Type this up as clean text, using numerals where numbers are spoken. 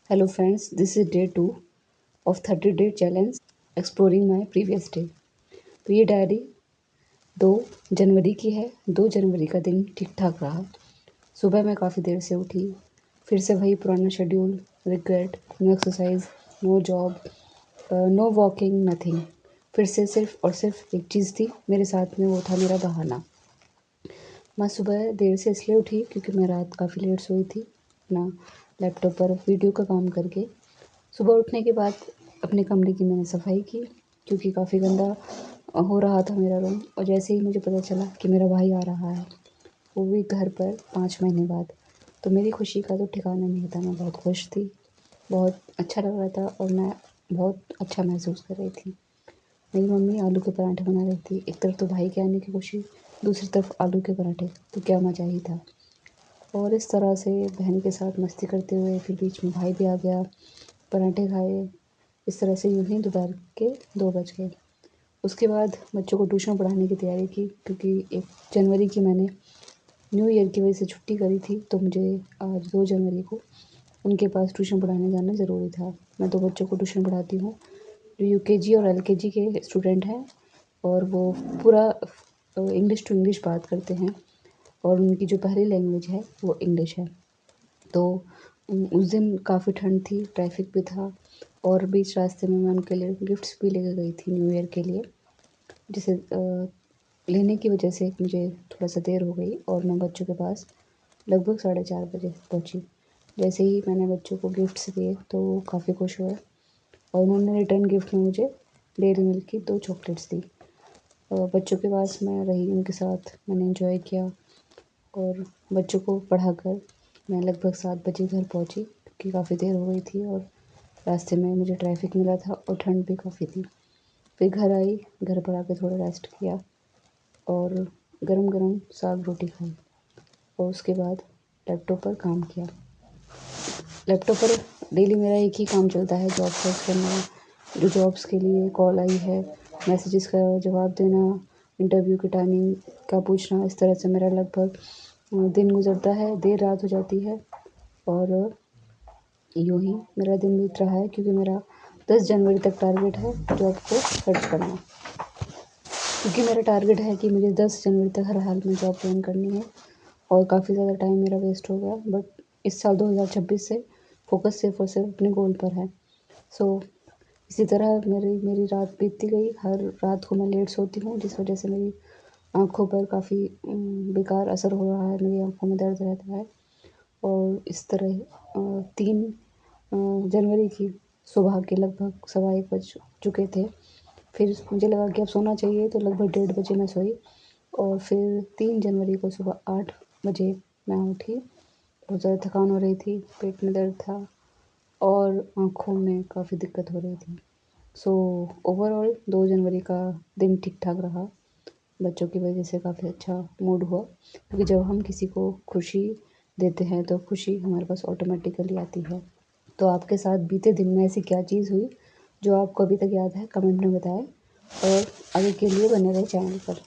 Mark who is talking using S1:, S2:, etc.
S1: Hello friends, this is day 2 of 30-day challenge exploring my previous day। तो ये diary 2 जनवरी की है। 2 जनवरी का दिन ठीक ठाक रहा। सुबह मैं काफ़ी देर से उठी, फिर से वही पुराना schedule, regret, no exercise, no job, no walking, nothing. फिर से सिर्फ और सिर्फ एक चीज़ थी मेरे साथ में, वो था मेरा बहाना। मैं सुबह देर से इसलिए उठी क्योंकि मैं रात काफ़ी लेट सोई थी अपना लैपटॉप पर वीडियो का काम करके। सुबह उठने के बाद अपने कमरे की मैंने सफाई की क्योंकि काफ़ी गंदा हो रहा था मेरा रूम। और जैसे ही मुझे पता चला कि मेरा भाई आ रहा है, वो भी घर पर 5 महीने बाद, तो मेरी खुशी का तो ठिकाना नहीं था। मैं बहुत खुश थी, बहुत अच्छा लग रहा था और मैं बहुत अच्छा महसूस कर रही थी। मेरी मम्मी आलू के पराठे बना रही थी। एक तरफ तो भाई के आने की खुशी, दूसरी तरफ आलू के पराठे, तो क्या मज़ा ही था। और इस तरह से बहन के साथ मस्ती करते हुए फिर बीच में भाई भी आ गया, पराठे खाए। इस तरह से यूँ ही दोपहर के 2 बज गए। उसके बाद बच्चों को ट्यूशन पढ़ाने की तैयारी की क्योंकि 1 जनवरी की मैंने न्यू ईयर की वजह से छुट्टी करी थी, तो मुझे आज 2 जनवरी को उनके पास ट्यूशन पढ़ाने जाना ज़रूरी था। मैं 2 बच्चों को ट्यूशन पढ़ाती हूँ जो यूकेजी और एलकेजी के स्टूडेंट हैं, और वो पूरा इंग्लिश टू इंग्लिश बात करते हैं और उनकी जो पहली लैंग्वेज है वो इंग्लिश है। तो उस दिन काफ़ी ठंड थी, ट्रैफिक भी था और बीच रास्ते में मैं उनके लिए गिफ्ट्स भी लेकर गई थी न्यू ईयर के लिए, जिसे लेने की वजह से मुझे थोड़ा-सा देर हो गई और मैं बच्चों के पास लगभग 4:30 बजे पहुँची। जैसे ही मैंने बच्चों को गिफ्ट्स दिए तो वो काफ़ी खुश हुए और उन्होंने रिटर्न गिफ्ट में मुझे डेयरी मिल्क की 2 चॉकलेट्स दी। बच्चों के पास मैं रही, उनके साथ मैंने एंजॉय किया और बच्चों को पढ़ाकर मैं लगभग 7 बजे घर पहुँची क्योंकि काफ़ी देर हो गई थी और रास्ते में मुझे ट्रैफिक मिला था और ठंड भी काफ़ी थी। फिर घर आई, घर पर आके थोड़ा रेस्ट किया और गरम-गरम साग-रोटी खाई और उसके बाद लैपटॉप पर काम किया। लैपटॉप पर डेली मेरा एक ही काम चलता है, जॉब सर्च करना, जो जॉब्स के लिए कॉल आई है, मैसेजेस का जवाब देना, इंटरव्यू की टाइमिंग का पूछना। इस तरह से मेरा लगभग दिन गुज़रता है, देर रात हो जाती है और यूँ ही मेरा दिन बीत रहा है क्योंकि मेरा 10 जनवरी तक टारगेट है जॉब को सर्च करना। क्योंकि मेरा टारगेट है कि मुझे 10 जनवरी तक हर हाल में जॉब ज्वाइन करनी है और काफ़ी ज़्यादा टाइम मेरा वेस्ट हो गया। बट इस साल 2026 से फ़ोकस सिर्फ़ और सिर्फ अपने गोल पर है। सो इसी तरह मेरी रात बीतती गई। हर रात को मैं लेट सोती हूँ जिस वजह से मेरी आँखों पर काफ़ी बेकार असर हो रहा है, मेरी आँखों में दर्द रहता है। और इस तरह 3 जनवरी की सुबह के लगभग 1:15 बज चुके थे। फिर मुझे लगा कि अब सोना चाहिए, तो लगभग 1:30 बजे मैं सोई और फिर 3 जनवरी को सुबह 8 बजे मैं उठी। बहुत ज़्यादा थकान हो रही थी, पेट में दर्द था और आँखों में काफ़ी दिक्कत हो रही थी। सो ओवरऑल 2 जनवरी का दिन ठीक-ठाक रहा। बच्चों की वजह से काफ़ी अच्छा मूड हुआ क्योंकि जब हम किसी को खुशी देते हैं तो खुशी हमारे पास ऑटोमेटिकली आती है। तो आपके साथ बीते दिन में ऐसी क्या चीज़ हुई जो आपको अभी तक याद है? कमेंट में बताएँ और आगे के लिए बने रहें चैनल पर।